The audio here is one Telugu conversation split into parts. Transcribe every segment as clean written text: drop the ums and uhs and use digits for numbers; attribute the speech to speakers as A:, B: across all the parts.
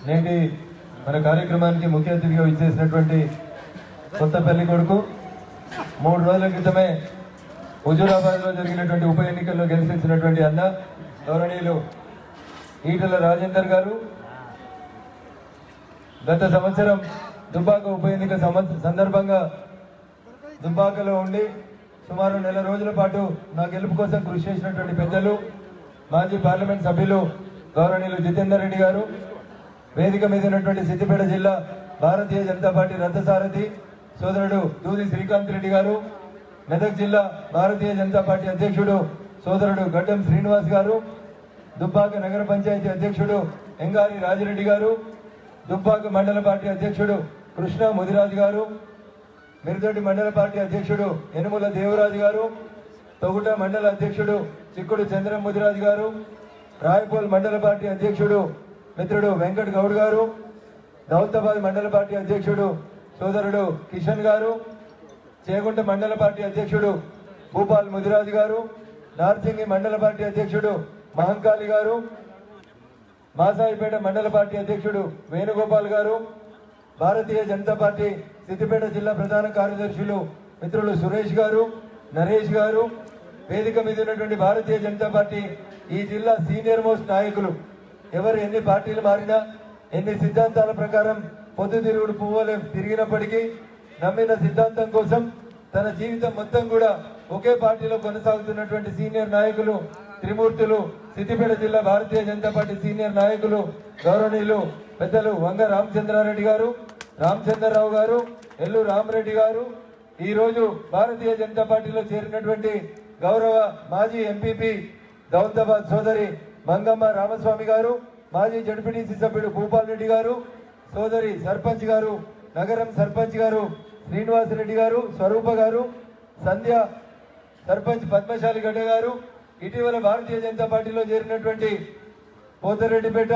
A: నేటి మన కార్యక్రమానికి ముఖ్య అతిథిగా ఇచ్చేసినటువంటి కొత్త పెళ్లి కొడుకు 3 రోజుల క్రితమే హుజూరాబాద్లో జరిగినటువంటి ఉప ఎన్నికల్లో గెలిచించినటువంటి అన్న గౌరవనీయులు ఈటల రాజేందర్ గారు గత సంవత్సరం దుబ్బాక ఉప ఎన్నిక సందర్భంగా దుబ్బాకలో ఉండి సుమారు 1 నెల రోజుల పాటు నా గెలుపు కోసం కృషి చేసినటువంటి పెద్దలు మాజీ పార్లమెంట్ సభ్యులు గౌరవనీయులు జితేందర్ రెడ్డి గారు, వేదిక మీద ఉన్నటువంటి సిద్దిపేట జిల్లా భారతీయ జనతా పార్టీ రథసారథి సోదరుడు దూది శ్రీకాంత్ రెడ్డి గారు, మెదక్ జిల్లా భారతీయ జనతా పార్టీ అధ్యక్షుడు సోదరుడు గడ్డం శ్రీనివాస్ గారు, దుబ్బాక నగర పంచాయతీ అధ్యక్షుడు ఎంగారి రాజిరెడ్డి గారు, దుబ్బాక మండల పార్టీ అధ్యక్షుడు కృష్ణ ముదిరాజు గారు, మిరుదొడ్డి మండల పార్టీ అధ్యక్షుడు యనుమల దేవరాజు గారు, తొగుట మండల అధ్యక్షుడు చిక్కుడు చంద్రం ముదిరాజు గారు, రాయపూల్ మండల పార్టీ అధ్యక్షుడు మిత్రుడు వెంకట్ గౌడ్ గారు, దౌలతాబాద్ మండల పార్టీ అధ్యక్షుడు సోదరుడు కిషన్ గారు, చేగుంట మండల పార్టీ అధ్యక్షుడు భూపాల్ ముదిరాజు గారు, నార్సింగి మండల పార్టీ అధ్యక్షుడు మహంకాళి గారు, మాసాయిపేట మండల పార్టీ అధ్యక్షుడు వేణుగోపాల్ గారు, భారతీయ జనతా పార్టీ సిద్దిపేట జిల్లా ప్రధాన కార్యదర్శులు మిత్రులు సురేష్ గారు, నరేష్ గారు, వేదిక మీద ఉన్నటువంటి భారతీయ జనతా పార్టీ ఈ జిల్లా సీనియర్ మోస్ట్ నాయకులు, ఎవరు ఎన్ని పార్టీలు మారినా ఎన్ని సిద్ధాంతాల ప్రకారం పొద్దుతిరుగుడు పువ్వులు తిరిగినప్పటికీ నమ్మిన సిద్ధాంతం కోసం తన జీవితం మొత్తం కూడా ఒకే పార్టీలో కొనసాగుతున్నటువంటి సీనియర్ నాయకులు త్రిమూర్తులు సిద్దిపేట జిల్లా భారతీయ జనతా పార్టీ సీనియర్ నాయకులు గౌరవనీయులు పెద్దలు వంగ రామచంద్రారెడ్డి గారు, రామచంద్రరావు గారు, ఎల్లు రామరెడ్డి గారు, ఈ రోజు భారతీయ జనతా పార్టీలో చేరినటువంటి గౌరవ మాజీ ఎంపీపీ దౌలతాబాద్ సోదరి మంగమ్మ రామస్వామి గారు, మాజీ జడ్పీటీసీ సభ్యుడు భూపాల్ రెడ్డి గారు, సోదరి సర్పంచ్ గారు నగరం సర్పంచ్ గారు శ్రీనివాసరెడ్డి గారు, స్వరూప గారు, సంధ్య సర్పంచ్ పద్మశాలి గడ్డ గారు, ఇటీవల భారతీయ జనతా పార్టీలో చేరినటువంటి పోతరెడ్డిపేట,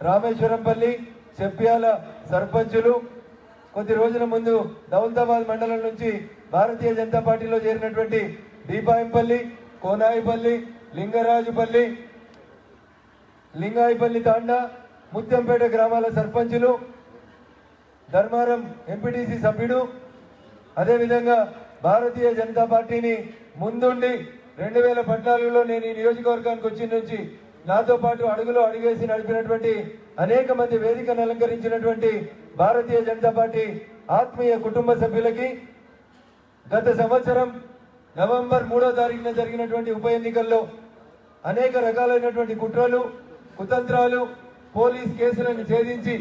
A: రామేశ్వరంపల్లి, చెప్ప్యాల సర్పంచులు, కొద్ది రోజుల ముందు దౌలతాబాద్ మండలం నుంచి భారతీయ జనతా పార్టీలో చేరినటువంటి దీపాయంపల్లి, కోనాయిపల్లి, లింగరాజుపల్లి, లింగాయిపల్లి తాండా, ముత్యంపేట గ్రామాల సర్పంచులు, ధర్మారం ఎంపీటీసీ సభ్యుడు, అదేవిధంగా భారతీయ జనతా పార్టీని ముందుండి 2014లో నేను ఈ నియోజకవర్గానికి వచ్చిన నుంచి నాతో పాటు అడుగులో అడుగేసి నడిపినటువంటి అనేక మంది వేదికను అలంకరించినటువంటి భారతీయ జనతా పార్టీ ఆత్మీయ కుటుంబ సభ్యులకి గత సంవత్సరం నవంబర్ 3వ తారీఖున జరిగినటువంటి ఉప ఎన్నికల్లో అనేక రకాలైనటువంటి కుట్రలు కుతంత్రాలు పోలీస్ కేసులను ఛేదించి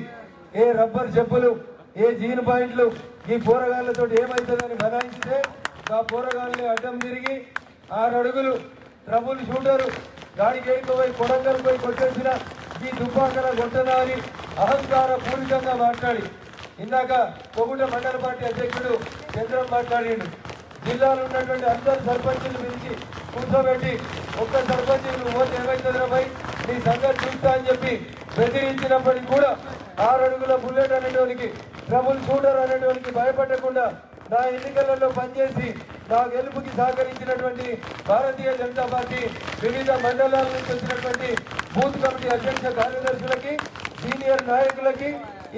A: ఏ రబ్బర్ చెప్పులు ఏ జీన్ పాయింట్లు ఈ పోరగాళ్లతో ఏమవుతుందని బనాయిస్తే ఆ పోరగాళ్ళని అడ్డం తిరిగి 6 అడుగులు ట్రబుల్ షూటరు గాడికి పోయి కొడంగల్ పోయి కొట్టేసిన ఈ దుబ్బాకల కొట్టనా అని అహంకార పూరితంగా మాట్లాడి ఇందాక కొగుట మండల పార్టీ అధ్యక్షుడు చంద్రం మాట్లాడిండు. జిల్లాలో ఉన్నటువంటి అందరు సర్పంచులు పిలిచి కూర్చోబెట్టి ఒక్క సర్పంచ్ నువ్వు పోతే ఏమైతుందిరా నీ సంగతి చూస్తా అని చెప్పి బెదిరించినప్పటికీ కూడా 6 అడుగుల బుల్లెట్ అనేటోనికి ట్రబుల్ షూటర్ అనేటోనికి భయపడకుండా నా ఎన్నికలలో పనిచేసి నా గెలుపుకి సహకరించినటువంటి భారతీయ జనతా పార్టీ వివిధ మండలాల నుంచి వచ్చినటువంటి బూత్ కమిటీ అధ్యక్ష కార్యదర్శులకి సీనియర్ నాయకులకి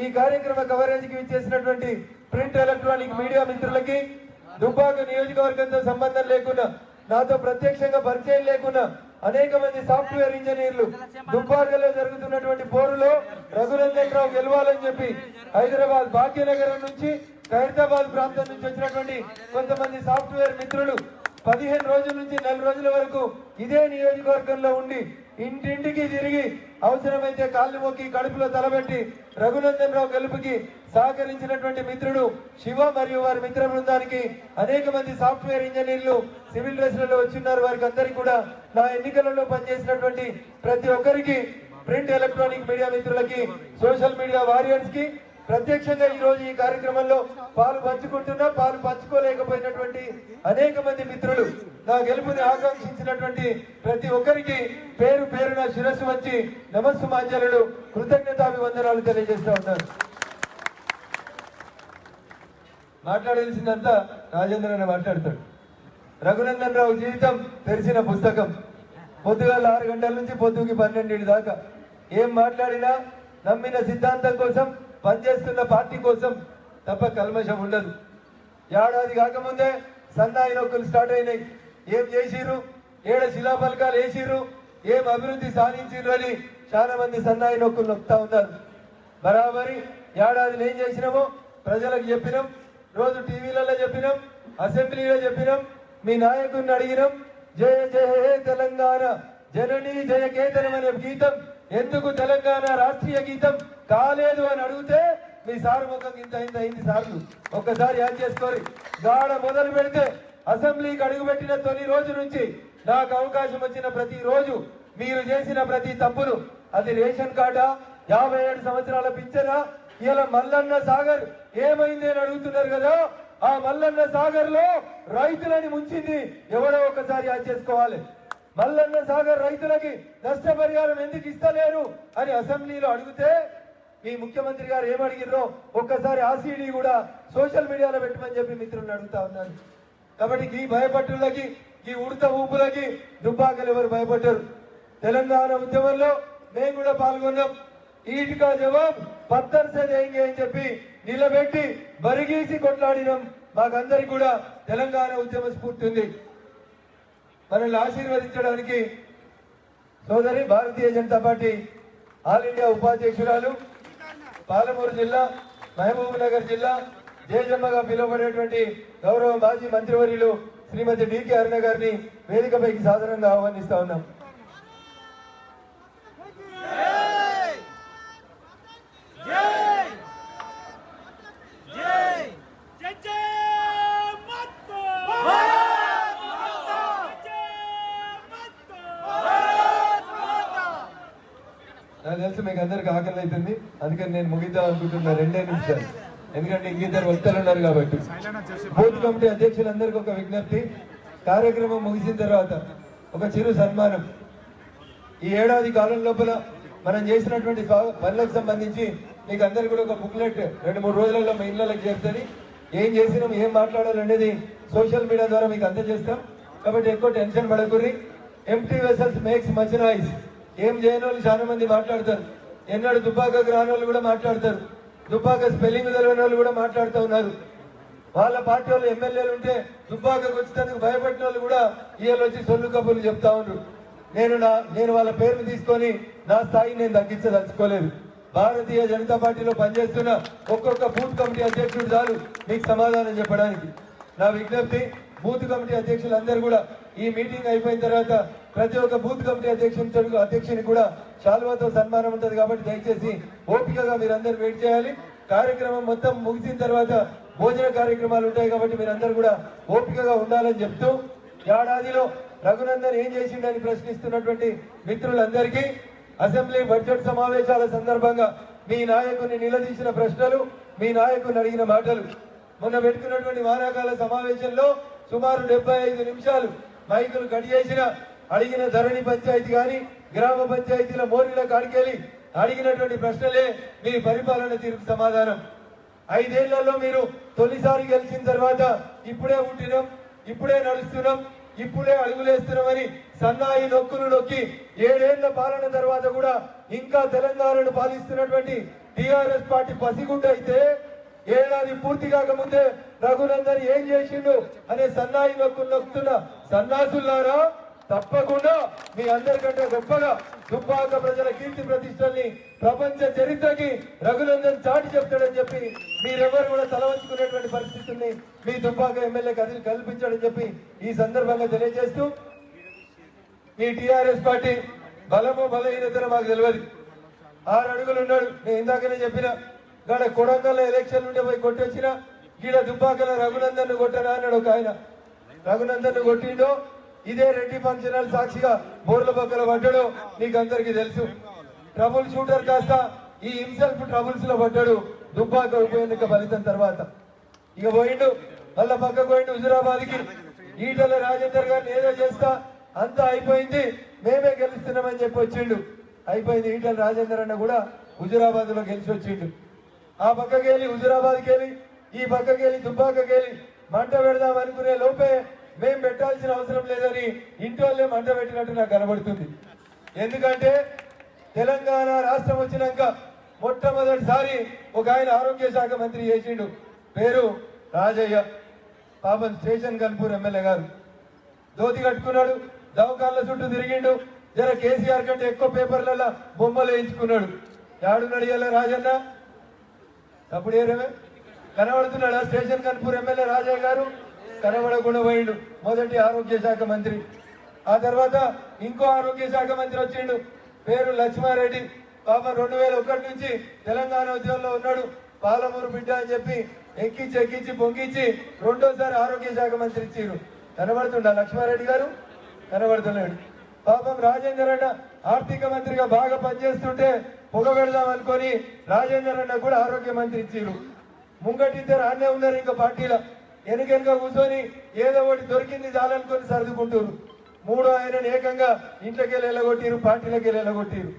A: ఈ కార్యక్రమ కవరేజ్కి ఇచ్చేసినటువంటి ప్రింట్ ఎలక్ట్రానిక్ మీడియా మిత్రులకి దుబ్బాక నియోజకవర్గంతో సంబంధం లేకుండా నాతో ప్రత్యక్షంగా పరిచయం లేకుండా అనేక మంది సాఫ్ట్వేర్ ఇంజనీర్లు దుబ్బాకలో జరుగుతున్నటువంటి పోరులో రఘునందన్ రావు గెలవాలని చెప్పి హైదరాబాద్ భాగ్యనగరం నుంచి ఖైరతాబాద్ ప్రాంతం నుంచి వచ్చినటువంటి కొంతమంది సాఫ్ట్వేర్ మిత్రులు 15 రోజుల నుంచి 4 రోజుల వరకు ఇదే నియోజకవర్గంలో ఉండి ఇంటింటికి తిరిగి అవసరమైతే కాళ్ళు మొక్కి కడుపులో తలబెట్టి రఘునందన్ రావు గెలుపుకి సహకరించినటువంటి మిత్రుడు శివ మరియు వారి మిత్ర బృందానికి అనేక మంది సాఫ్ట్వేర్ ఇంజనీర్లు సివిల్ డ్రెస్లలో వచ్చిన్నారు. వారికి అందరికీ కూడా నా ఎన్నికలలో పనిచేసినటువంటి ప్రతి ఒక్కరికి ప్రింట్ ఎలక్ట్రానిక్ మీడియా మిత్రులకి సోషల్ మీడియా వారియర్స్ కి ప్రత్యక్షంగా ఈ రోజు ఈ కార్యక్రమంలో పాలు పంచుకుంటున్నా పాలు పంచుకోలేకపోయినటువంటి అనేక మంది మిత్రులు నా గెలుపుని ఆకాంక్షించినటువంటి ప్రతి ఒక్కరికి పేరు పేరున శిరస్సు వంచి నమస్సుమాంజలు కృతజ్ఞతాభివందనాలు తెలియజేస్తూ ఉన్నారు. మాట్లాడాల్సిందంతా రాజేంద్ర అన్న మాట్లాడతాడు. రఘునందన్ రావు జీవితం తెరిచిన పుస్తకం. పొద్దుగాల 6 గంటల నుంచి పొద్దుకి 12 దాకా ఏం మాట్లాడినా నమ్మిన సిద్ధాంతం కోసం పనిచేస్తున్న పార్టీ కోసం తప్ప కల్మషం ఉండదు. ఏడాది కాకముందే సన్నాయి నొక్కులు స్టార్ట్ అయినాయి. ఏం చేసిర్రు, ఏడ శిలాఫలకాలు వేసిర్రు, ఏం అభివృద్ధి సాధించిర్రు అని చాలా మంది సన్నాయి నొక్కులు నొక్కుతా ఉన్నారు. బరాబరి ఏడాదిలో ఏం చేసినామో ప్రజలకు చెప్పినాం, రోజు టీవీలలో చెప్పినాం, అసెంబ్లీలో చెప్పినాం, మీ నాయకుడిని అడిగినాం. జయ జయ తెలంగాణ జననీ జయ కేతనం అనే గీతం ఎందుకు తెలంగాణ రాష్ట్రీయ గీతం కాలేదు అని అడిగితే మీ సారు ముఖం ఇంత అయింది సార్లు. ఒక్కసారి యాడ్ చేసుకోరి. గాఢ మొదలు పెడితే అసెంబ్లీకి అడుగుపెట్టిన తొలి రోజు నుంచి నాకు అవకాశం వచ్చిన ప్రతి రోజు మీరు చేసిన ప్రతి తప్పును, అది రేషన్ కార్డా, 57 సంవత్సరాల పింఛనా, ఇలా మల్లన్న సాగర్ ఏమైంది అని అడుగుతున్నారు కదా. ఆ మల్లన్న సాగర్ లో రైతులని ముంచింది ఎవరో ఒకసారి యాడ్ చేసుకోవాలి. మల్లన్న సాగర్ రైతులకి నష్టపరిహారం ఎందుకు ఇస్తలేరు అని అసెంబ్లీలో అడిగితే మీ ముఖ్యమంత్రి గారు ఏమడిగిర్రో ఒక్కసారి ఆ సీడీ కూడా సోషల్ మీడియాలో పెట్టమని చెప్పి మిత్రులను అడుగుతా ఉన్నాను. కాబట్టి ఈ భయపట్టులకి, ఈ ఉడత ఊపులకి దుబ్బాకలు ఎవరు భయపడ్డారు. తెలంగాణ ఉద్యమంలో మేము కూడా పాల్గొన్నాం. ఈటికా జవాబ్ పత్తర్ సే దేంగే అని చెప్పి నిలబెట్టి బరిగీసి కొట్లాడినాం. మాకందరికి కూడా తెలంగాణ ఉద్యమ స్ఫూర్తి ఉంది. మనల్ని ఆశీర్వదించడానికి సోదరి Bharatiya Janata party all India ఉపాధ్యక్షురాలు, పాలమూరు జిల్లా, మహబూబ్ నగర్ జిల్లా జయజమ్మగా పిలువబడేటువంటి గౌరవ మాజీ మంత్రివర్యులు శ్రీమతి డికే అరుణ గారిని వేదికపైకి సాధారణంగా ఆహ్వానిస్తా ఉన్నాం. నాకు తెలుసు మీకు అందరికి ఆకలి అవుతుంది, అందుకని నేను ముగిద్దాం అనుకుంటున్నా 2 నిమిషాలు. ఎందుకంటే ఇంకిద్దరు వక్తలు ఉన్నారు కాబట్టి. బూత్ కమిటీ అధ్యక్షులందరికీ ఒక విజ్ఞప్తి, కార్యక్రమం ముగిసిన తర్వాత ఒక చిరు సన్మానం. ఈ ఏడాది కాలం లోపల మనం చేసినటువంటి పనులకు సంబంధించి మీకు అందరికి కూడా ఒక బుక్లెట్ 2-3 రోజులలో మీ ఇళ్ళకి చేరుతుంది. ఏం చేసినాం, ఏం మాట్లాడాలనేది సోషల్ మీడియా ద్వారా మీకు అందజేస్తాం. కాబట్టి ఎక్కువ టెన్షన్ పడకూరి. Empty vessels makes much noise. ఏం చేయని వాళ్ళు చాలా మంది మాట్లాడతారు. ఎన్నడూ దుబ్బాకకు రాని వాళ్ళు కూడా మాట్లాడతారు. దుబ్బాక స్పెల్లింగ్ తెలియని వాళ్ళు కూడా మాట్లాడుతూ ఉన్నారు. వాళ్ళ పార్టీ వాళ్ళు ఎమ్మెల్యేలు ఉంటే దుబ్బాకకు వచ్చేందుకు భయపడిన వాళ్ళు కూడా ఇవాళ వచ్చి సొల్లు కబుర్లు చెప్తా ఉన్నారు. నేను వాళ్ళ పేరును తీసుకొని నా స్థాయిని నేను తగ్గించదలుచుకోలేదు. భారతీయ జనతా పార్టీలో పనిచేస్తున్న ఒక్కొక్క బూత్ కమిటీ అధ్యక్షుడు చాలు మీకు సమాధానం చెప్పడానికి. నా విజ్ఞప్తి, బూత్ కమిటీ అధ్యక్షులందరూ కూడా ఈ మీటింగ్ అయిపోయిన తర్వాత ప్రతి ఒక్క బూత్ కమిటీ అధ్యక్షుని కూడా శాల్వాతో సన్మానం ఉంటుంది. కాబట్టి దయచేసి ఓపికగా మీరందరూ వెయిట్ చేయాలి. కార్యక్రమం మొత్తం ముగిసిన తర్వాత భోజన కార్యక్రమాలు ఉంటాయి. కాబట్టి మీరందరూ కూడా ఓపికగా ఉండాలని చెప్తూ, ఏడాదిలో రఘునందన్ ఏం చేసిండని ప్రశ్నిస్తున్నటువంటి మిత్రులందరికీ అసెంబ్లీ బడ్జెట్ సమావేశాల సందర్భంగా మీ నాయకుని నిలదీసిన ప్రశ్నలు, మీ నాయకుని అడిగిన మాటలు, మొన్న పెట్టుకున్నటువంటి వానాకాల సమావేశంలో సుమారు 75 నిమిషాలు మైకులు కడిగేసిన అడిగిన ధరణి పంచాయతీ కానీ గ్రామ పంచాయతీల మోరీల కాడికెళ్ళి అడిగినటువంటి ప్రశ్నలే మీ పరిపాలన తీరుకు సమాధానం. 5 ఏళ్లలో మీరు తొలిసారి గెలిచిన తర్వాత ఇప్పుడే పుట్టినాం, ఇప్పుడే నడుస్తున్నాం, ఇప్పుడే అడుగులేస్తున్నామని సన్నాయి నొక్కులు నొక్కి 7 ఏళ్ల పాలన తర్వాత కూడా ఇంకా తెలంగాణను పాలిస్తున్నటువంటి టిఆర్ఎస్ పార్టీ పసిగుడ్డ అయితే, ఏడాది పూర్తి కాకముందే రఘునందన్ ఏం చేసిండు అనే సన్నాయి నొక్కులు నొక్కుతున్న సన్నాసులారా, తప్పకుండా మీ అందరికంటే గొప్పగా దుబ్బాక ప్రజల కీర్తి ప్రతిష్టల్ని ప్రపంచ చరిత్రకి రఘునందన్ చాటి చెప్తాడని చెప్పి మీరెవరు కూడా తలవంచుకునేటువంటి పరిస్థితుల్ని మీ దుబ్బాక ఎమ్మెల్యే కల్పించాడని చెప్పి ఈ సందర్భంగా తెలియజేస్తూ, మీ టిఆర్ఎస్ పార్టీ బలమో బలహీనతనో మాకు తెలియదు. 6 అడుగులు ఉన్నాడు. నేను ఇందాకనే చెప్పిన గడ కొడంగల్ ఎలక్షన్ ఉంటే పోయి కొట్టొచ్చిన గీడ దుబ్బాకల రఘునందన్ కొట్టనా అన్నాడు ఒక ఆయన. రఘునందన్ కొట్టిండో ఇదే రెడ్డి ఫంక్షన్ హాల్ సాక్షిగా బోర్ల పక్కల పడ్డాడు, నీకు అందరికీ తెలుసు. ట్రబుల్ షూటర్ కాస్త ఈ హిమ్సెల్ఫ్ ట్రబుల్స్ లో పడ్డాడు దుబ్బాక ఉప ఎన్నిక ఫలితం తర్వాత. ఇక పోయిండు, మళ్ళా పక్కకు పోయిండు హుజురాబాద్ కి. ఈటల రాజేందర్ గారిని ఏదో చేస్తా, అంతా అయిపోయింది, మేమే గెలుస్తున్నామని చెప్పి వచ్చిండు. అయిపోయింది. ఈటల రాజేందర్ అన్న కూడా హుజురాబాద్ లో గెలిచి వచ్చిండు. ఆ పక్కకి వెళ్ళి హుజురాబాద్కి వెళ్ళి, ఈ పక్కకి వెళ్ళి దుబ్బాకకి వెళ్ళి మంట పెడదాం అనుకునే లోపే మేము పెట్టాల్సిన అవసరం లేదని ఇంటి వాళ్ళే మంట పెట్టినట్టు నాకు కనబడుతుంది. ఎందుకంటే తెలంగాణ రాష్ట్రం వచ్చినాక మొట్టమొదటిసారి ఒక ఆయన ఆరోగ్య శాఖ మంత్రి చేసిండు, పేరు రాజయ్య. పాపం స్టేషన్ కన్పూర్ ఎమ్మెల్యే గారు ధోతి కట్టుకున్నాడు, దవకాళ్ళ చుట్టూ తిరిగిండు, జర కేసీఆర్ కంటే ఎక్కువ పేపర్లలో బొమ్మలు వేయించుకున్నాడు. యాడున్నాడు ఇలా రాజన్న? అప్పుడు ఏరేమే కనబడుతున్నాడా? స్టేషన్ కన్పూర్ ఎమ్మెల్యే రాజయ్య గారు కనబడకుండా పోయిండు. మొదటి ఆరోగ్య శాఖ మంత్రి. ఆ తర్వాత ఇంకో ఆరోగ్య శాఖ మంత్రి వచ్చిండు, పేరు లక్ష్మారెడ్డి. పాపం 2001 నుంచి తెలంగాణ ఉద్యమంలో ఉన్నాడు, పాలమూరు బిడ్డ అని చెప్పి ఎక్కించి పొంగిచ్చి రెండోసారి ఆరోగ్య శాఖ మంత్రి ఇచ్చారు. కనబడుతుండ లక్ష్మారెడ్డి గారు? కనబడుతున్నాడు. పాపం రాజేందర్ అన్న ఆర్థిక మంత్రిగా బాగా పనిచేస్తుంటే పొగ పెడదాం అనుకొని రాజేందర్ అన్న కూడా ఆరోగ్య మంత్రి ఇచ్చారు. ముంగటిద్దరు ఆన్నే ఉన్నారు, ఇంకా పార్టీలో వెనుక కూర్చొని ఏదో ఒకటి దొరికింది చాలనుకొని సర్దుకుంటారు. మూడో ఆయనను ఏకంగా ఇంట్లోకెళ్ళి వెళ్ళగొట్టిరు, పార్టీలోకి వెళ్ళగొట్టిరు.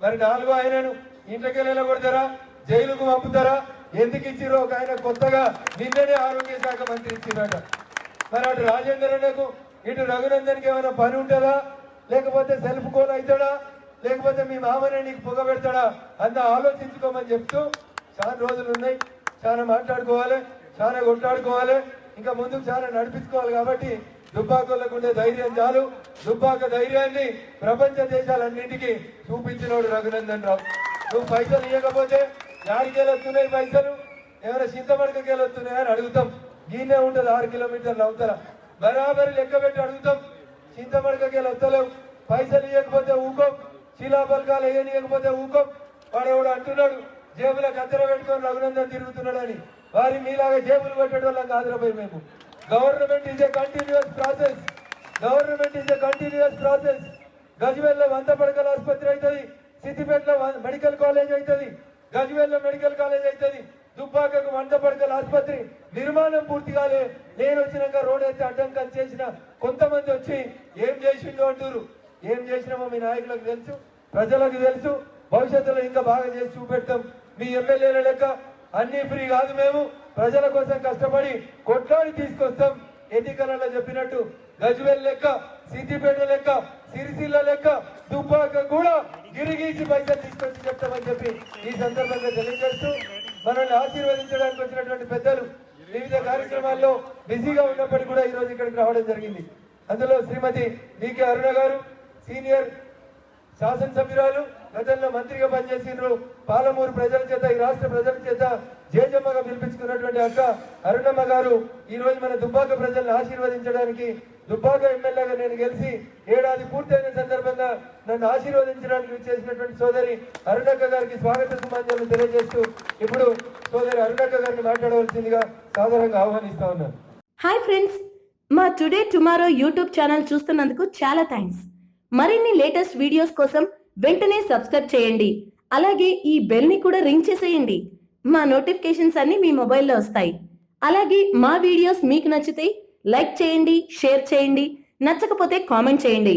A: మరి నాలుగో ఆయనను ఇంట్లోకెళ్ళి వెళ్ళగొడతారా, జైలుకు పంపుతారా? ఎందుకు ఇచ్చిరో ఒక ఆయన కొత్తగా నిన్ననే ఆరోగ్య శాఖ మంత్రి ఇచ్చిరట. మరి అటు రాజేందర్ అన్నకు ఇటు రఘునందన్కి ఏమైనా పని ఉంటుందా, లేకపోతే సెల్ఫ్ కోల్ అవుతాడా, లేకపోతే మీ మామనే నీకు పొగ పెడతాడా అంత ఆలోచించుకోమని చెప్తూ చాలా రోజులు ఉన్నాయి, చాలా మాట్లాడుకోవాలి, చాలా కొట్లాడుకోవాలి, ఇంకా ముందుకు చాలా నడిపించుకోవాలి. కాబట్టి దుబ్బాకలకు ఉండే ధైర్యం చాలు. దుబ్బాక ధైర్యాన్ని ప్రపంచ దేశాలన్నింటికి చూపించినోడు రఘునందన్ రావు. నువ్వు పైసలు ఇవ్వకపోతే యాడికెళ్ళి వస్తున్నాయి పైసలు, ఏమైనా చింతమడకకెళ్ళి వస్తున్నాయా అని అడుగుతాం. ఈయనే ఉంటుంది 6 కిలోమీటర్లు అవుతారా, బరాబరి లెక్క పెట్టి అడుగుతాం. చింతమడకకెళ్ళి వస్తలేవు, పైసలు ఇవ్వకపోతే ఊకోం, శిలాపలకాలు వేయనియకపోతే ఊకోం. వాడు ఎవడు అంటున్నాడు జేబులో కత్తెర పెట్టుకొని రఘునందన్ తిరుగుతున్నాడు అని. వారి మీలాగా జేబులు పెట్టడం వల్ల కాదురపోయి మేము. Government is a continuous process. Government is a continuous process. గజ్వేల్లో 100 పడకల ఆసుపత్రి అవుతుంది, సిద్దిపేటలో మెడికల్ కాలేజ్ అవుతుంది, గజ్వేల్లో మెడికల్ కాలేజ్ అవుతుంది, దుబ్బాకకు 100 పడకల ఆసుపత్రి నిర్మాణం పూర్తి కాలే. నేను వచ్చినాక రోడ్ అయితే అడ్డంకం చేసిన కొంతమంది వచ్చి ఏం చేసిండో అంటారు. ఏం చేసినామో మీ నాయకులకు తెలుసు, ప్రజలకు తెలుసు. భవిష్యత్తులో ఇంకా బాగా చేసి చూపెడతాం. మీ ఎమ్మెల్యేల లెక్క అన్ని ఫ్రీ కాదు, మేము ప్రజల కోసం కష్టపడి కొట్లాడి తీసుకొస్తాం. ఎన్నికలలో చెప్పినట్టు గజ్వేల్ లెక్క, సిద్దిపేట లెక్క, సిరిసిల్ల లెక్క దుబ్బాక కూడా గిరిగీసి పైసలు తీసుకొచ్చి చెప్తామని చెప్పి ఈ సందర్భంగా తెలియజేస్తూ, మనల్ని ఆశీర్వదించడానికి వచ్చినటువంటి పెద్దలు వివిధ కార్యక్రమాల్లో బిజీగా ఉన్నప్పటికీ కూడా ఈరోజు ఇక్కడికి రావడం జరిగింది. అందులో శ్రీమతి డికే అరుణ గారు, సీనియర్ శాసనసభ్యురాలు, గతంలో మంత్రిగా పనిచేసిండ్రు. పాలమూరు ప్రజల చేత, ఈ రాష్ట్ర ప్రజల చేత జేజమ్మగా పిలిపించుకున్నటువంటి అక్క అరుణమ్మ గారు ఈ రోజు మన దుబ్బాక ప్రజలను ఆశీర్వదించడానికి, దుబ్బాక ఎమ్మెల్యేగా నేను గెలిచి 7 ఏడాది పూర్తయిన సందర్భంగా నన్ను ఆశీర్వదించడానికి చేసినటువంటి సోదరి అరుణక్క గారికి స్వాగత సుమాంజలు తెలియజేస్తూ ఇప్పుడు సోదరి అరుణక్క గారిని మాట్లాడవలసిందిగా సాధారణంగా ఆహ్వానిస్తా ఉన్నాను.
B: హాయ్ ఫ్రెండ్స్, మా టుడే టుమారో యూట్యూబ్ ఛానల్ చూస్తున్నందుకు చాలా థ్యాంక్స్. మరిన్ని లేటెస్ట్ వీడియోస్ కోసం వెంటనే సబ్స్క్రైబ్ చేయండి. అలాగే ఈ బెల్ ని కూడా రింగ్ చేసేయండి. మా నోటిఫికేషన్స్ అన్ని మీ మొబైల్లో వస్తాయి. అలాగే మా వీడియోస్ మీకు నచ్చితే లైక్ చేయండి, షేర్ చేయండి, నచ్చకపోతే కామెంట్ చేయండి.